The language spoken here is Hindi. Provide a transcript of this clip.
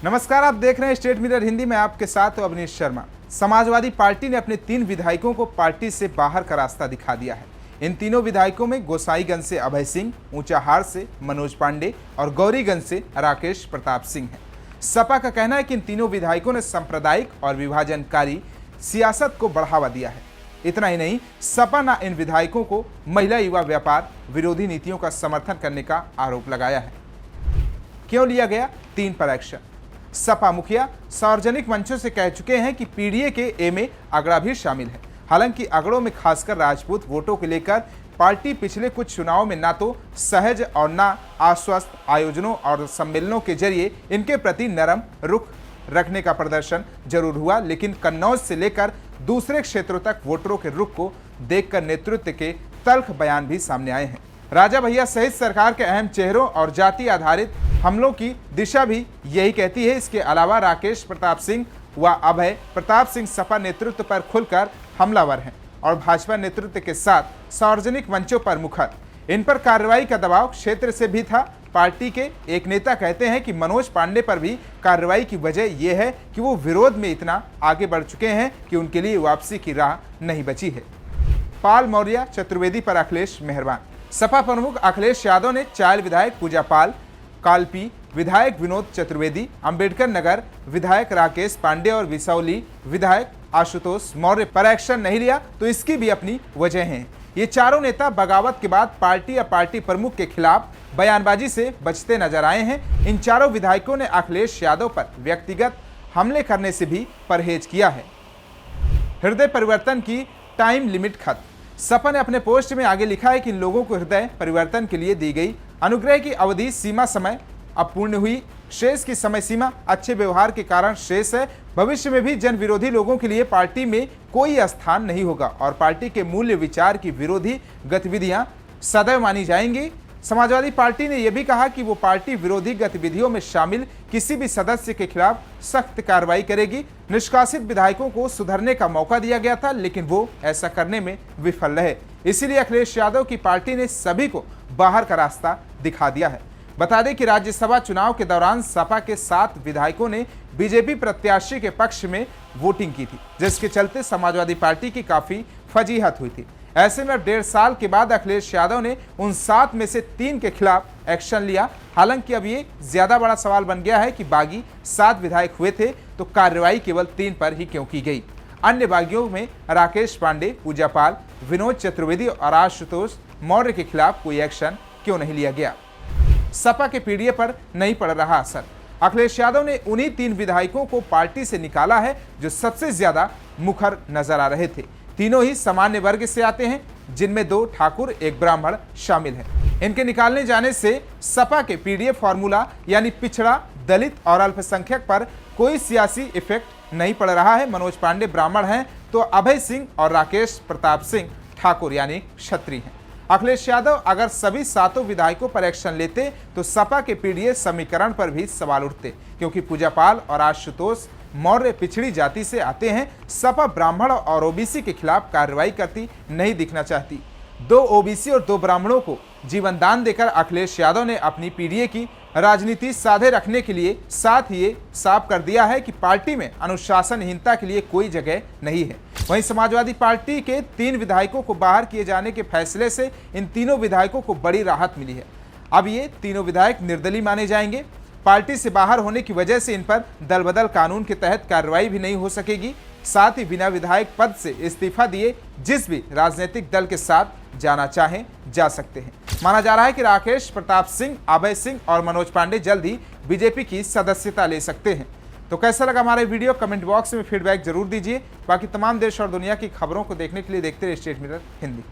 नमस्कार, आप देख रहे हैं स्टेट मिरर हिंदी में। आपके साथ अवनीश शर्मा। समाजवादी पार्टी ने अपने 3 विधायकों को पार्टी से बाहर का रास्ता दिखा दिया है। इन तीनों विधायकों में गोसाईगंज से अभय सिंह, ऊंचाहार से मनोज पांडे और गौरीगंज से राकेश प्रताप सिंह हैं। सपा का कहना है कि इन तीनों विधायकों ने सांप्रदायिक और विभाजनकारी सियासत को बढ़ावा दिया है। इतना ही नहीं, सपा ने इन विधायकों को महिला युवा व्यापार विरोधी नीतियों का समर्थन करने का आरोप लगाया है। क्यों लिया गया 3 पर एक्शन? सपा मुखिया सार्वजनिक मंचों से कह चुके हैं कि पीडीए के ए में अगड़ा भी शामिल है। हालांकि अगड़ों में खासकर राजपूत वोटों को लेकर पार्टी पिछले कुछ चुनावों में ना तो सहज और ना आश्वस्त आयोजनों और सम्मेलनों के जरिए इनके प्रति नरम रुख रखने का प्रदर्शन जरूर हुआ, लेकिन कन्नौज से लेकर दूसरे क्षेत्रों तक वोटरों के रुख को देखकर नेतृत्व के तल्ख बयान भी सामने आए हैं। राजा भैया सहित सरकार के अहम चेहरों और जाति आधारित हमलों की दिशा भी यही कहती है। इसके अलावा राकेश प्रताप सिंह व अभय प्रताप सिंह सपा नेतृत्व पर खुलकर हमलावर हैं और भाजपा नेतृत्व के साथ सार्वजनिक मंचों पर मुखर। इन पर कार्रवाई का दबाव क्षेत्र से भी था। पार्टी के एक नेता कहते हैं कि मनोज पांडे पर भी कार्रवाई की वजह यह है कि वो विरोध में इतना आगे बढ़ चुके हैं कि उनके लिए वापसी की राह नहीं बची है। पाल मौर्य चतुर्वेदी पर अखिलेश मेहरबान। सपा प्रमुख अखिलेश यादव ने चायल विधायक पूजा पाल, कालपी विधायक विनोद चतुर्वेदी, अंबेडकर नगर विधायक राकेश पांडे और विसौली विधायक आशुतोष मौर्य पर एक्शन नहीं लिया, तो इसकी भी अपनी वजह है। ये चारों नेता बगावत के बाद पार्टी या पार्टी प्रमुख के खिलाफ बयानबाजी से बचते नजर आए हैं। इन चारों विधायकों ने अखिलेश यादव पर व्यक्तिगत हमले करने से भी परहेज किया है। हृदय परिवर्तन की टाइम लिमिट खत्म। सपा ने अपने पोस्ट में आगे लिखा है कि इन लोगों को हृदय परिवर्तन के लिए दी गई अनुग्रह की अवधि सीमा समय अब पूर्ण हुई। शेष की समय सीमा अच्छे व्यवहार के कारण शेष है। भविष्य में भी जन विरोधी लोगों के लिए पार्टी में कोई स्थान नहीं होगा और पार्टी के मूल्य विचार की विरोधी गतिविधियां सदैव मानी जाएंगी। समाजवादी पार्टी ने यह भी कहा कि वो पार्टी विरोधी गतिविधियों में शामिल किसी भी सदस्य के खिलाफ सख्त कार्रवाई करेगी। निष्कासित विधायकों को सुधरने का मौका दिया गया था, लेकिन वो ऐसा करने में विफल रहे। इसीलिए अखिलेश यादव की पार्टी ने सभी को बाहर का रास्ता दिखा दिया है। बता दें कि राज्यसभा चुनाव के दौरान सपा के 7 विधायकों ने बीजेपी प्रत्याशी के पक्ष में वोटिंग की थी, जिसके चलते समाजवादी पार्टी की काफी फजीहत हुई थी। ऐसे में अब 1.5 साल के बाद अखिलेश यादव ने उन 7 में से 3 के खिलाफ एक्शन लिया। हालांकि अब ये ज्यादा बड़ा सवाल बन गया है कि बागी 7 विधायक हुए थे तो कार्रवाई केवल 3 पर ही क्यों की गई। अन्य बागियों में राकेश पांडे, पूजा पाल, विनोद चतुर्वेदी और आशुतोष मौर्य के खिलाफ कोई एक्शन क्यों नहीं लिया गया। सपा के पीडीए पर नहीं पड़ रहा असर। अखिलेश यादव ने उन्हीं 3 विधायकों को पार्टी से निकाला है जो सबसे ज्यादा मुखर नजर आ रहे थे। तीनों ही सामान्य वर्ग से आते हैं, जिनमें 2 ठाकुर 1 ब्राह्मण शामिल हैं। इनके निकालने जाने से सपा के पीडीए फॉर्मूला यानी पिछड़ा, दलित और अल्पसंख्यक पर कोई सियासी इफेक्ट नहीं पड़ रहा है। मनोज पांडे ब्राह्मण हैं तो अभय सिंह और राकेश प्रताप सिंह ठाकुर यानी क्षत्रिय हैं। अखिलेश यादव अगर सभी 7 विधायकों पर एक्शन लेते तो सपा के पीडीए समीकरण पर भी सवाल उठते, क्योंकि पूजा पाल और आशुतोष मौर्य पिछड़ी जाति से आते हैं। सपा ब्राह्मण और ओबीसी के खिलाफ कार्रवाई करती नहीं दिखना चाहती। 2 ओबीसी और 2 ब्राह्मणों को जीवन दान देकर अखिलेश यादव ने अपनी पीडीए की राजनीति साधे रखने के लिए साथ ही साफ कर दिया है कि पार्टी में अनुशासनहीनता के लिए कोई जगह नहीं है। वहीं समाजवादी पार्टी के 3 विधायकों को बाहर किए जाने के फैसले से इन तीनों विधायकों को बड़ी राहत मिली है। अब ये तीनों विधायक निर्दलीय माने जाएंगे। पार्टी से बाहर होने की वजह से इन पर दल बदल कानून के तहत कार्रवाई भी नहीं हो सकेगी। साथ ही बिना विधायक पद से इस्तीफा दिए जिस भी राजनीतिक दल के साथ जाना चाहें जा सकते हैं। माना जा रहा है कि राकेश प्रताप सिंह, अभय सिंह और मनोज पांडे जल्द ही बीजेपी की सदस्यता ले सकते हैं। तो कैसा लगा हमारा वीडियो? कमेंट बॉक्स में फीडबैक जरूर दीजिए। बाकी तमाम देश और दुनिया की खबरों को देखने के लिए देखते रहिए स्टेट मिरर हिंदी।